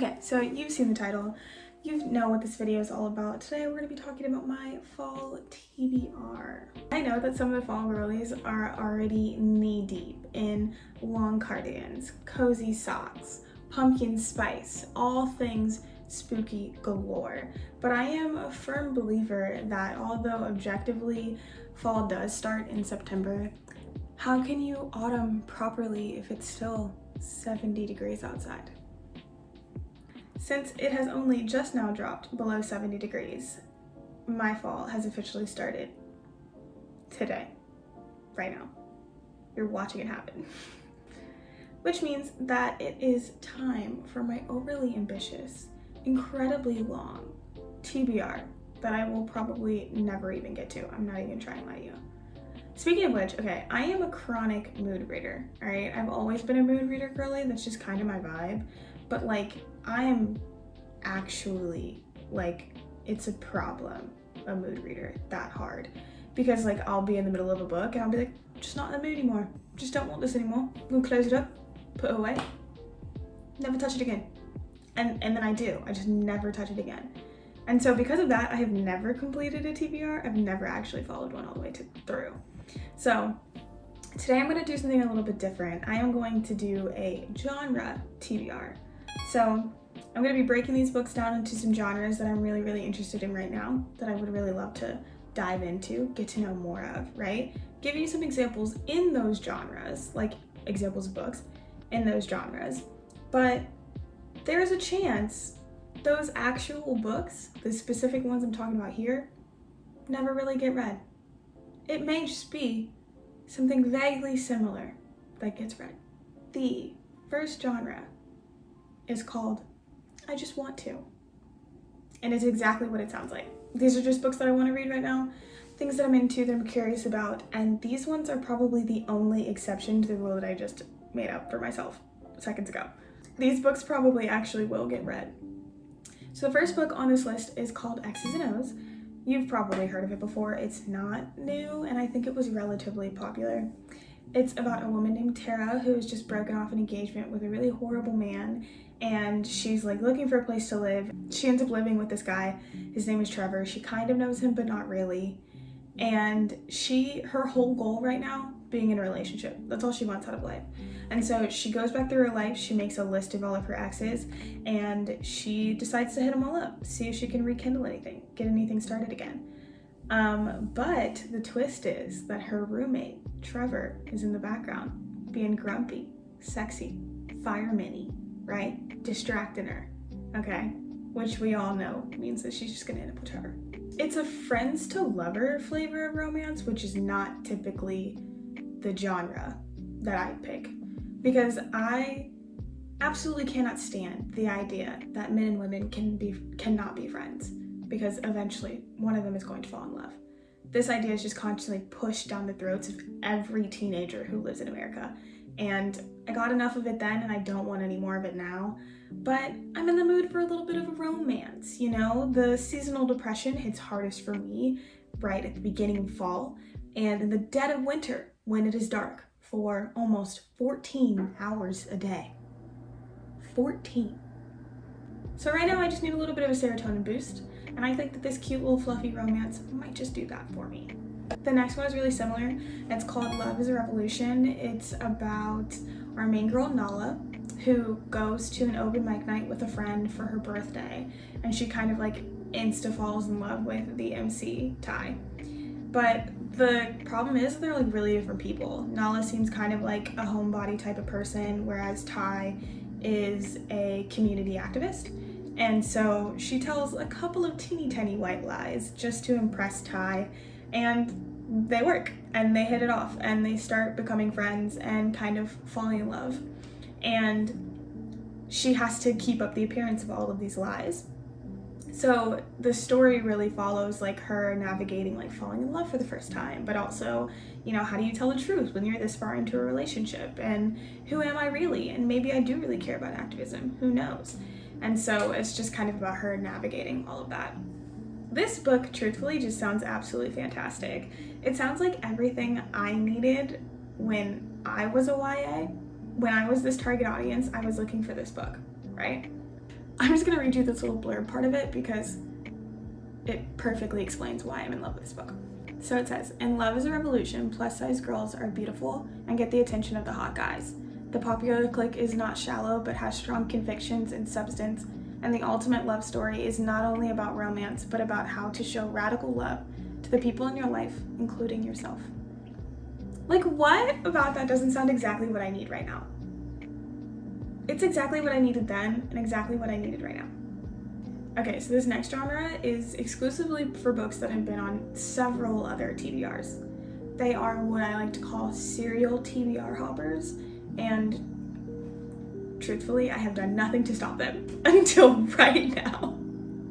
Okay, so you've seen the title. You know what this video is all about. Today we're going to be talking about my fall TBR. I know that some of the fall girlies are already knee-deep in long cardigans, cozy socks, pumpkin spice, all things spooky galore. But I am a firm believer that although objectively fall does start in September, how can you autumn properly if it's still 70 degrees outside? Since it has only just now dropped below 70 degrees, my fall has officially started today, right now. You're watching it happen. Which means that it is time for my overly ambitious, incredibly long TBR that I will probably never even get to. I'm not even trying to lie to you. Speaking of which, okay, I am a chronic mood reader, all right? I've always been a mood reader girly. That's just kind of my vibe. But like, I am actually, like, it's a problem, a mood reader, that hard. Because like, I'll be in the middle of a book and I'll be like, just not in the mood anymore. Just don't want this anymore. I'm gonna close it up, put it away, never touch it again. And then I do, I just never touch it again. And so because of that, I have never completed a TBR. I've never actually followed one all the way through. So today I'm gonna do something a little bit different. I am going to do a genre TBR. So I'm going to be breaking these books down into some genres that I'm really interested in right now, that I would really love to dive into, get to know more of, right? Give you some examples in those genres, like examples of books in those genres. But there's a chance those actual books, the specific ones I'm talking about here, never really get read. It may just be something vaguely similar that gets read. The first genre is called I Just Want To. And it's exactly what it sounds like. These are just books that I want to read right now, things that I'm into, that I'm curious about, and these ones are probably the only exception to the rule that I just made up for myself seconds ago. These books probably actually will get read. So the first book on this list is called X's and O's. You've probably heard of it before. It's not new, and I think it was relatively popular. It's about a woman named Tara who has just broken off an engagement with a really horrible man, and she's like looking for a place to live. She ends up living with this guy. His name is Trevor. She kind of knows him, but not really. And her whole goal right now, being in a relationship. That's all she wants out of life. And so she goes back through her life, she makes a list of all of her exes, and she decides to hit them all up, see if she can rekindle anything, get anything started again. But the twist is that her roommate, Trevor, is in the background, being grumpy, sexy, fireman-y, right? Distracting her, okay? Which we all know means that she's just gonna end up with Trevor. It's a friends to lover flavor of romance, which is not typically the genre that I pick, because I absolutely cannot stand the idea that men and women cannot be friends, because eventually one of them is going to fall in love. This idea is just constantly pushed down the throats of every teenager who lives in America. And I got enough of it then, and I don't want any more of it now. But I'm in the mood for a little bit of a romance, you know? The seasonal depression hits hardest for me right at the beginning of fall, and in the dead of winter when it is dark for almost 14 hours a day. 14. So right now I just need a little bit of a serotonin boost, and I think that this cute little fluffy romance might just do that for me. The next one is really similar. It's called Love is a Revolution. It's about our main girl, Nala, who goes to an open mic night with a friend for her birthday, and she kind of like insta falls in love with the MC, Ty. But the problem is they're like really different people. Nala seems kind of like a homebody type of person, whereas Ty is a community activist. And so she tells a couple of teeny tiny white lies just to impress Ty, and they work, and they hit it off, and they start becoming friends and kind of falling in love. And she has to keep up the appearance of all of these lies. So the story really follows like her navigating like falling in love for the first time, but also, you know, how do you tell the truth when you're this far into a relationship, and who am I really, and maybe I do really care about activism, who knows? And so it's just kind of about her navigating all of that. This book, truthfully, just sounds absolutely fantastic. It sounds like everything I needed when I was a YA. When I was this target audience, I was looking for this book, right? I'm just gonna read you this little blurb part of it because it perfectly explains why I'm in love with this book. So it says, in Love is a Revolution, plus-size girls are beautiful and get the attention of the hot guys. The popular clique is not shallow, but has strong convictions and substance, and the ultimate love story is not only about romance, but about how to show radical love to the people in your life, including yourself. Like, what about that doesn't sound exactly what I need right now? It's exactly what I needed then, and exactly what I needed right now. Okay, so this next genre is exclusively for books that have been on several other TBRs. They are what I like to call serial TBR hoppers, and truthfully, I have done nothing to stop them until right now.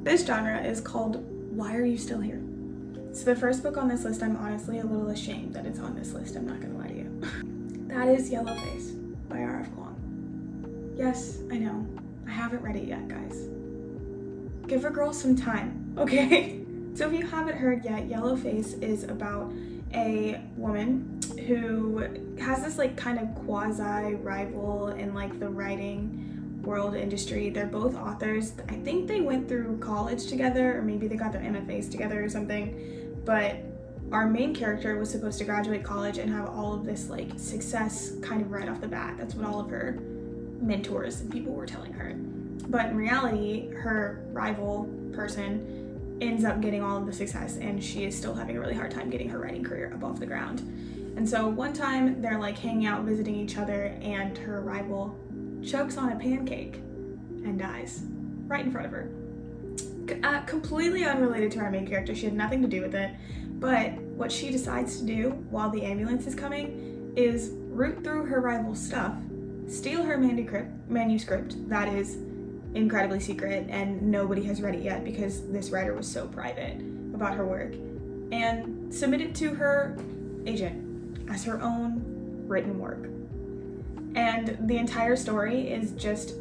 This genre is called Why Are You Still Here? So the first book on this list, I'm honestly a little ashamed that it's on this list, I'm not gonna lie to you. That is Yellowface by R.F. Kuang. Yes, I know, I haven't read it yet, guys. Give a girl some time, okay? So if you haven't heard yet, Yellowface is about a woman who has this like kind of quasi rival in like the writing world industry. They're both authors. I think they went through college together, or maybe they got their MFAs together or something. But our main character was supposed to graduate college and have all of this like success kind of right off the bat. That's what all of her mentors and people were telling her. But in reality, her rival person ends up getting all of the success, and she is still having a really hard time getting her writing career up off the ground. And so one time they're like hanging out, visiting each other, and her rival chokes on a pancake and dies right in front of her. Completely unrelated to our main character. She had nothing to do with it. But what she decides to do while the ambulance is coming is root through her rival's stuff, steal her manuscript that is incredibly secret and nobody has read it yet because this writer was so private about her work, and submit it to her agent as her own written work. And the entire story is just,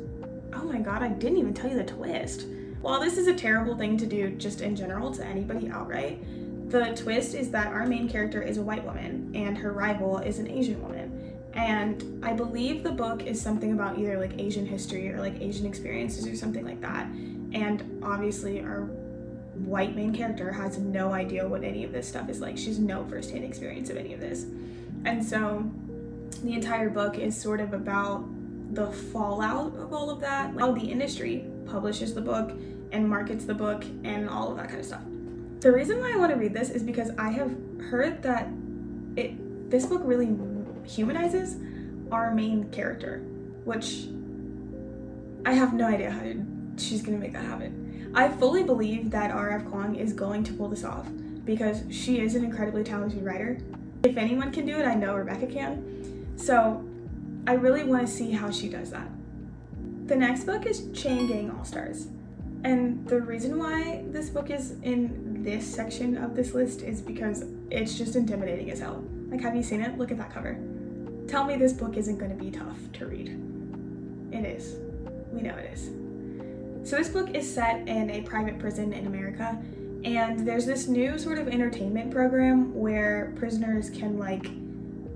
oh my god, I didn't even tell you the twist. While this is a terrible thing to do just in general to anybody outright, the twist is that our main character is a white woman and her rival is an Asian woman. And I believe the book is something about either like Asian history or like Asian experiences or something like that. And obviously our white main character has no idea what any of this stuff is like. She has no firsthand experience of any of this. And so the entire book is sort of about the fallout of all of that, like how the industry publishes the book and markets the book and all of that kind of stuff. The reason why I want to read this is because I have heard that this book really humanizes our main character, which I have no idea how she's gonna make that happen. I fully believe that R.F. Kuang is going to pull this off because she is an incredibly talented writer. If anyone can do it, I know Rebecca can. So I really want to see how she does that. The next book is Chain Gang All-Stars. And the reason why this book is in this section of this list is because it's just intimidating as hell. Like, have you seen it? Look at that cover. Tell me this book isn't going to be tough to read. It is. We know it is. So this book is set in a private prison in America, and there's this new sort of entertainment program where prisoners can like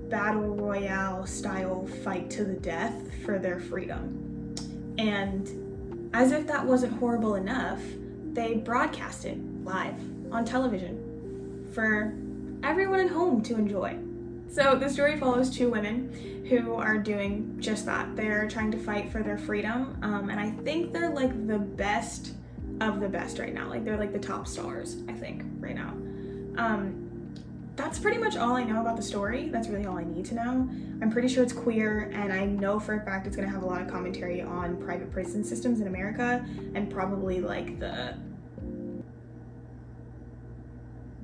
battle royale style fight to the death for their freedom. And as if that wasn't horrible enough, they broadcast it live on television for everyone at home to enjoy. So the story follows two women who are doing just that. They're trying to fight for their freedom, and I think they're like the best of the best right now. Like they're like the top stars, I think, right now. That's pretty much all I know about the story. That's really all I need to know. I'm pretty sure it's queer, and I know for a fact it's gonna have a lot of commentary on private prison systems in America and probably like the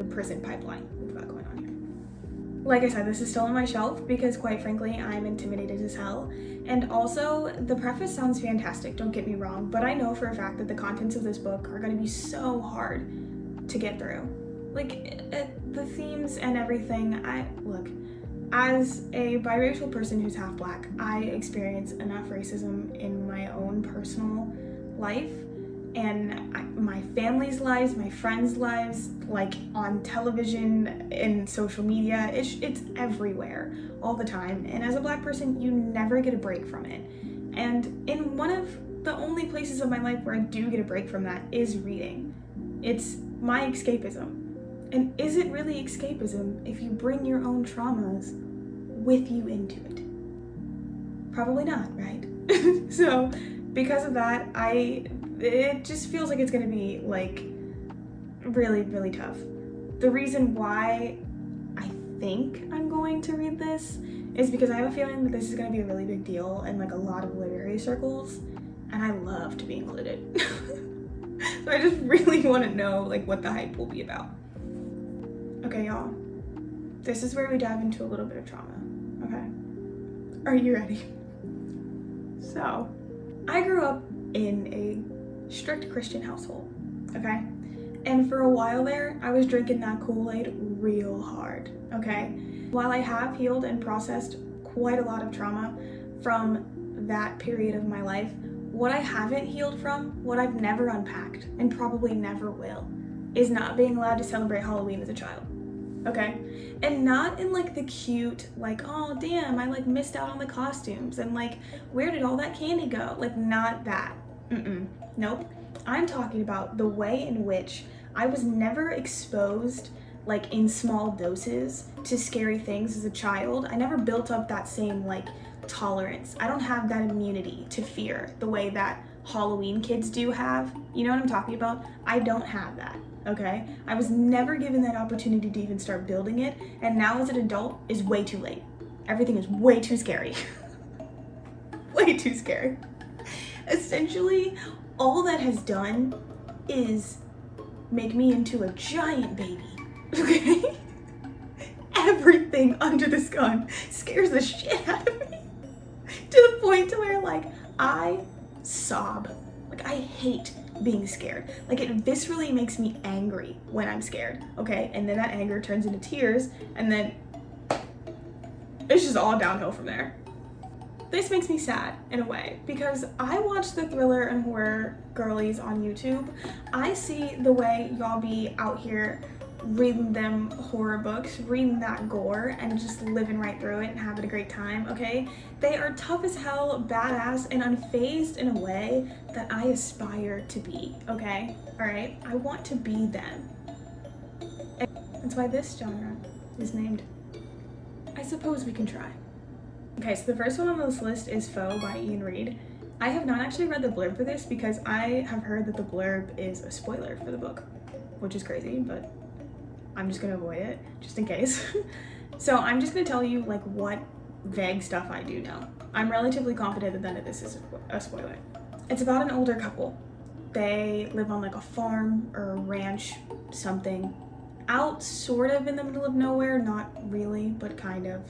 prison pipeline we've got going on here. Like I said, this is still on my shelf because quite frankly, I'm intimidated as hell. And also, the preface sounds fantastic, don't get me wrong, but I know for a fact that the contents of this book are gonna be so hard to get through. Like, the themes and everything, look, as a biracial person who's half black, I experience enough racism in my own personal life and my family's lives, my friends' lives, like on television and social media. It's everywhere all the time. And as a black person, you never get a break from it. And in one of the only places of my life where I do get a break from that is reading. It's my escapism. And is it really escapism if you bring your own traumas with you into it? Probably not, right? So because of that, it just feels like it's gonna be like really, really tough. The reason why I think I'm going to read this is because I have a feeling that this is gonna be a really big deal in like a lot of literary circles, and I love to be included. So I just really want to know like what the hype will be about. Okay, y'all, this is where we dive into a little bit of trauma, okay? Are you ready? So, I grew up in a strict Christian household, okay? And for a while there, I was drinking that Kool-Aid real hard, okay? While I have healed and processed quite a lot of trauma from that period of my life, what I haven't healed from, what I've never unpacked, and probably never will, is not being allowed to celebrate Halloween as a child, okay? And not in like the cute, like, oh damn, I like missed out on the costumes, and like, where did all that candy go? Like, not that. Nope. I'm talking about the way in which I was never exposed, like in small doses, to scary things as a child. I never built up that same like tolerance. I don't have that immunity to fear the way that Halloween kids do have. You know what I'm talking about? I don't have that, okay? I was never given that opportunity to even start building it, and now as an adult is way too late. Everything is way too scary. Way too scary. Essentially, all that has done is make me into a giant baby, okay? Everything under the sun scares the shit out of me, to the point to where like I sob. Like I hate being scared. Like it viscerally makes me angry when I'm scared, okay? And then that anger turns into tears, and then it's just all downhill from there. This makes me sad in a way because I watch the thriller and horror girlies on YouTube. I see the way y'all be out here reading them horror books, reading that gore, and just living right through it and having a great time, okay? They are tough as hell, badass, and unfazed in a way that I aspire to be, okay? Alright? I want to be them. And that's why this genre is named I Suppose We Can Try. Okay, so the first one on this list is Foe by Ian Reid. I have not actually read the blurb for this because I have heard that the blurb is a spoiler for the book, which is crazy, but I'm just gonna avoid it just in case. So I'm just gonna tell you like what vague stuff I do know. I'm relatively confident that none of this is a spoiler. It's about an older couple. They live on like a farm or a ranch, something, out sort of in the middle of nowhere, not really, but kind of.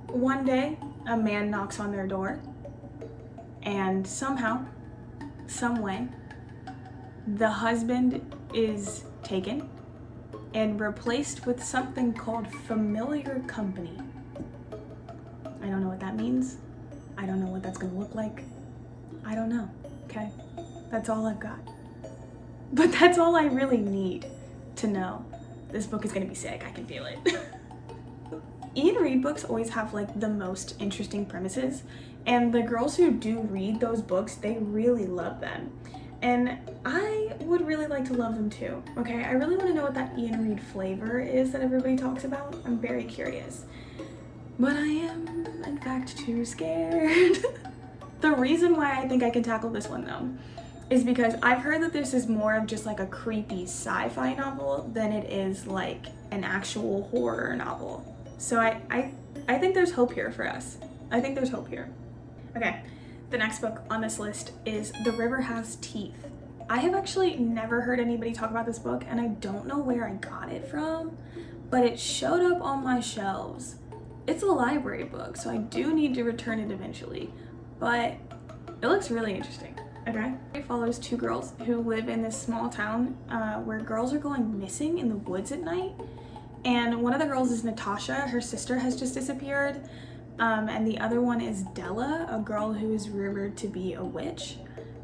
One day, a man knocks on their door, and somehow, some way, the husband is taken and replaced with something called familiar company. I don't know what that means. I don't know what that's gonna look like. I don't know, okay? That's all I've got. But that's all I really need to know. This book is gonna be sick, I can feel it. Ian Reid books always have like the most interesting premises, and the girls who do read those books, they really love them. And I would really like to love them too, okay? I really want to know what that Ian Reid flavor is that everybody talks about. I'm very curious. But I am, in fact, too scared. The reason why I think I can tackle this one though is because I've heard that this is more of just like a creepy sci-fi novel than it is like an actual horror novel. So I think there's hope here for us. I think there's hope here. Okay, the next book on this list is The River Has Teeth. I have actually never heard anybody talk about this book, and I don't know where I got it from, but it showed up on my shelves. It's a library book, so I do need to return it eventually, but it looks really interesting, okay? It follows two girls who live in this small town where girls are going missing in the woods at night. And one of the girls is Natasha, her sister has just disappeared, and the other one is Della, a girl who is rumored to be a witch.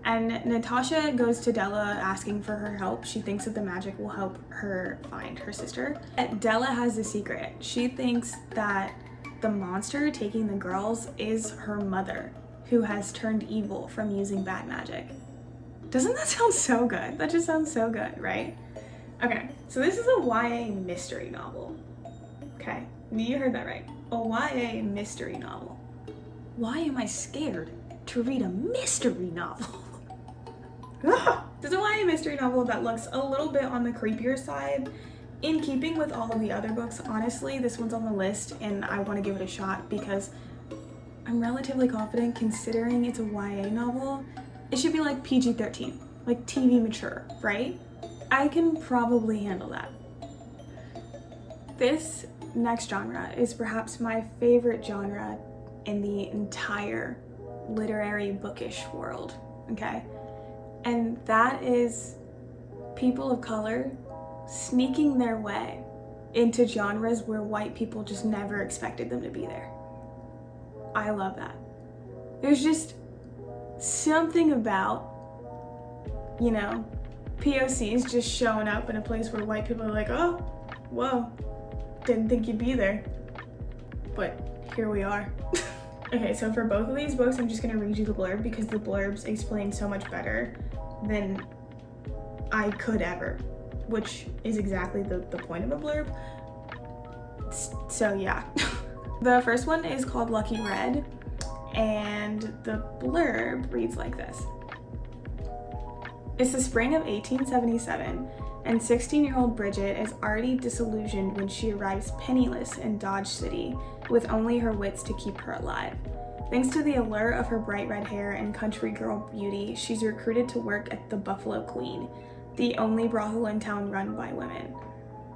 And Natasha goes to Della asking for her help. She thinks that the magic will help her find her sister. And Della has a secret. She thinks that the monster taking the girls is her mother, who has turned evil from using bad magic. Doesn't that sound so good? That just sounds so good, right? Okay, so this is a YA mystery novel. Okay, you heard that right. A YA mystery novel. Why am I scared to read a mystery novel? This is a YA mystery novel that looks a little bit on the creepier side. In keeping with all of the other books, honestly, this one's on the list and I want to give it a shot because I'm relatively confident, considering it's a YA novel, it should be like PG-13, like TV mature, right? I can probably handle that. This next genre is perhaps my favorite genre in the entire literary bookish world, okay? And that is people of color sneaking their way into genres where white people just never expected them to be there. I love that. There's just something about, you know, POCs just showing up in a place where white people are like, oh, whoa, didn't think you'd be there. But here we are. Okay, so for both of these books, I'm just gonna read you the blurb because the blurbs explain so much better than I could ever, which is exactly the point of a blurb. So yeah. The first one is called Lucky Red, and the blurb reads like this. It's the spring of 1877, and 16-year-old Bridget is already disillusioned when she arrives penniless in Dodge City, with only her wits to keep her alive. Thanks to the allure of her bright red hair and country girl beauty, she's recruited to work at the Buffalo Queen, the only brothel in town run by women.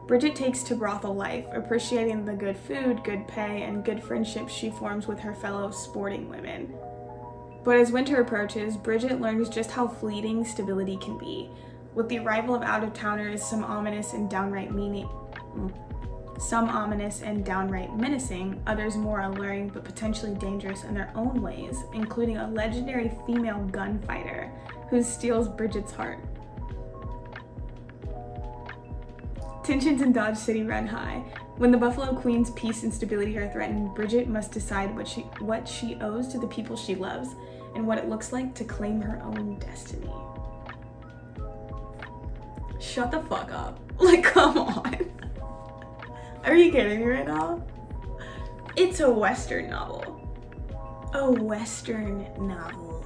Bridget takes to brothel life, appreciating the good food, good pay, and good friendships she forms with her fellow sporting women. But as winter approaches, Bridget learns just how fleeting stability can be. With the arrival of out-of-towners, some ominous and downright menacing, others more alluring but potentially dangerous in their own ways, including a legendary female gunfighter who steals Bridget's heart. Tensions in Dodge City run high. When the Buffalo Queen's peace and stability are threatened, Bridget must decide what she owes to the people she loves and what it looks like to claim her own destiny. Shut the fuck up. Like, come on. Are you kidding me right now? It's a Western novel. A Western novel.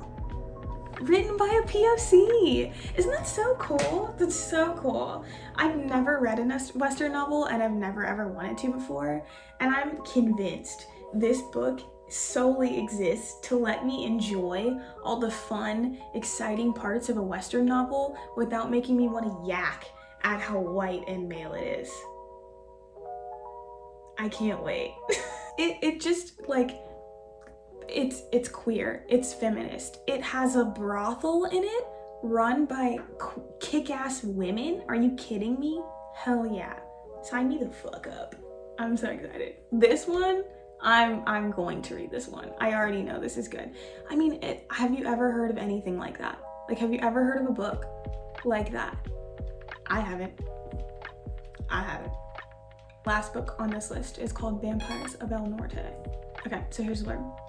Written by a POC. Isn't that so cool? That's so cool. I've never read a Western novel and I've never ever wanted to before. And I'm convinced this book solely exists to let me enjoy all the fun, exciting parts of a Western novel without making me want to yak at how white and male it is. I can't wait. It just like, it's queer, it's feminist. It has a brothel in it run by kick-ass women. Are you kidding me? Hell yeah. Sign me the fuck up. I'm so excited. This one, I'm going to read this one. I already know this is good. I mean, have you ever heard of anything like that? Like, have you ever heard of a book like that? I haven't. Last book on this list is called Vampires of El Norte. Okay, so here's the blurb.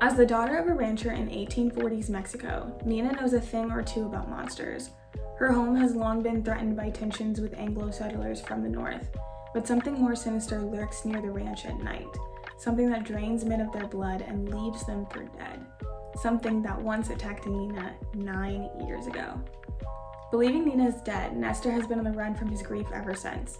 As the daughter of a rancher in 1840s Mexico, Nina knows a thing or two about monsters. Her home has long been threatened by tensions with Anglo settlers from the north, but something more sinister lurks near the ranch at night, something that drains men of their blood and leaves them for dead, something that once attacked Nina 9 years ago. Believing Nina is dead, Nestor has been on the run from his grief ever since,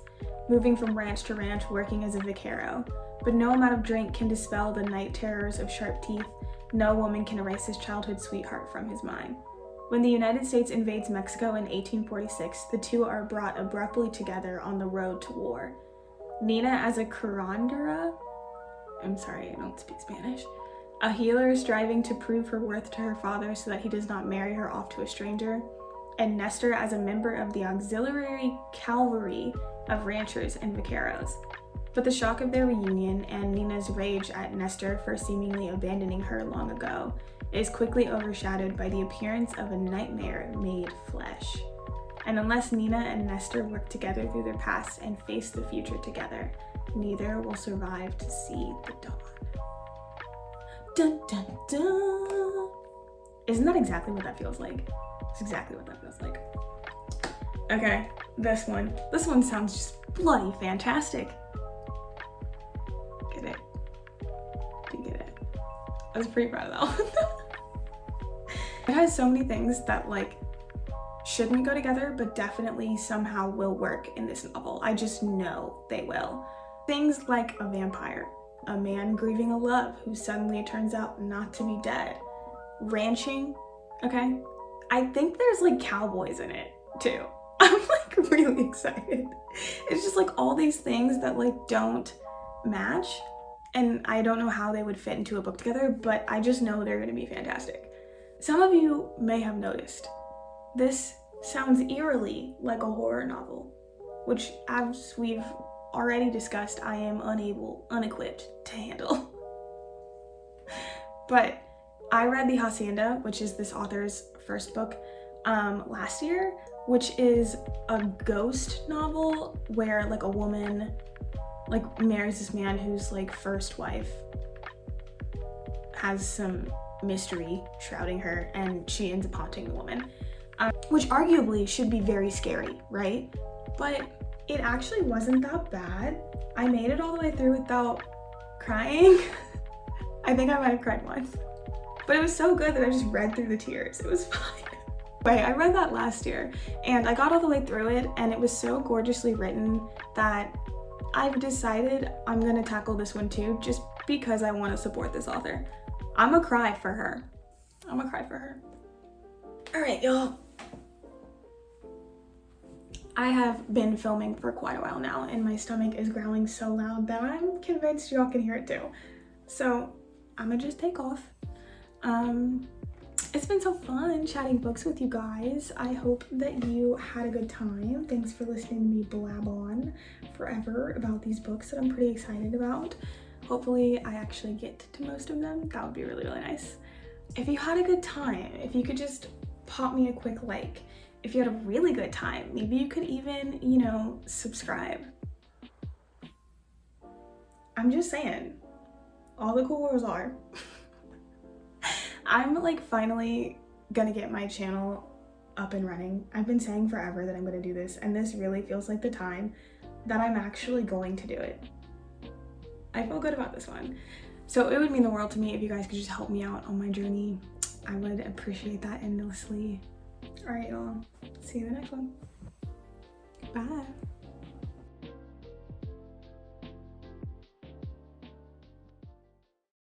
moving from ranch to ranch working as a vaquero. But no amount of drink can dispel the night terrors of sharp teeth. No woman can erase his childhood sweetheart from his mind. When the United States invades Mexico in 1846, the two are brought abruptly together on the road to war. Nina as a curandera, I'm sorry, I don't speak Spanish, a healer striving to prove her worth to her father so that he does not marry her off to a stranger, and Nestor as a member of the auxiliary cavalry of ranchers and vaqueros. But the shock of their reunion and Nina's rage at Nestor for seemingly abandoning her long ago is quickly overshadowed by the appearance of a nightmare made flesh. And unless Nina and Nestor work together through their past and face the future together, neither will survive to see the dawn. Dun, dun, dun. Isn't that exactly what that feels like? It's exactly what that feels like. Okay, this one. This one sounds just bloody fantastic. Get it? Do you get it? I was pretty proud of that one. It has so many things that like shouldn't go together, but definitely somehow will work in this novel. I just know they will. Things like a vampire, a man grieving a love who suddenly turns out not to be dead, ranching, okay? I think there's like cowboys in it too. I'm like really excited. It's just like all these things that like don't match, and I don't know how they would fit into a book together, but I just know they're gonna be fantastic. Some of you may have noticed, this sounds eerily like a horror novel, which as we've already discussed, I am unequipped to handle. But I read The Hacienda, which is this author's first book, last year, which is a ghost novel where like a woman like marries this man whose like first wife has some mystery shrouding her and she ends up haunting the woman, which arguably should be very scary, right? But it actually wasn't that bad. I made it all the way through without crying. I think I might have cried once, but it was so good that I just read through the tears. It was fine. But I read that last year and I got all the way through it, and it was so gorgeously written that I've decided I'm gonna tackle this one too, just because I want to support this author. I'm gonna cry for her. I'm gonna cry for her. All right, y'all. I have been filming for quite a while now, and my stomach is growling so loud that I'm convinced y'all can hear it too. So I'm gonna just take off. It's been so fun chatting books with you guys. I hope that you had a good time. Thanks for listening to me blab on forever about these books that I'm pretty excited about. Hopefully I actually get to most of them. That would be really, really nice. If you had a good time, if you could just pop me a quick like. If you had a really good time, maybe you could even, you know, subscribe. I'm just saying, all the cool girls are. I'm like finally gonna get my channel up and running. I've been saying forever that I'm gonna do this, and this really feels like the time that I'm actually going to do it. I feel good about this one. So it would mean the world to me if you guys could just help me out on my journey. I would appreciate that endlessly. All right, y'all. See you in the next one. Bye.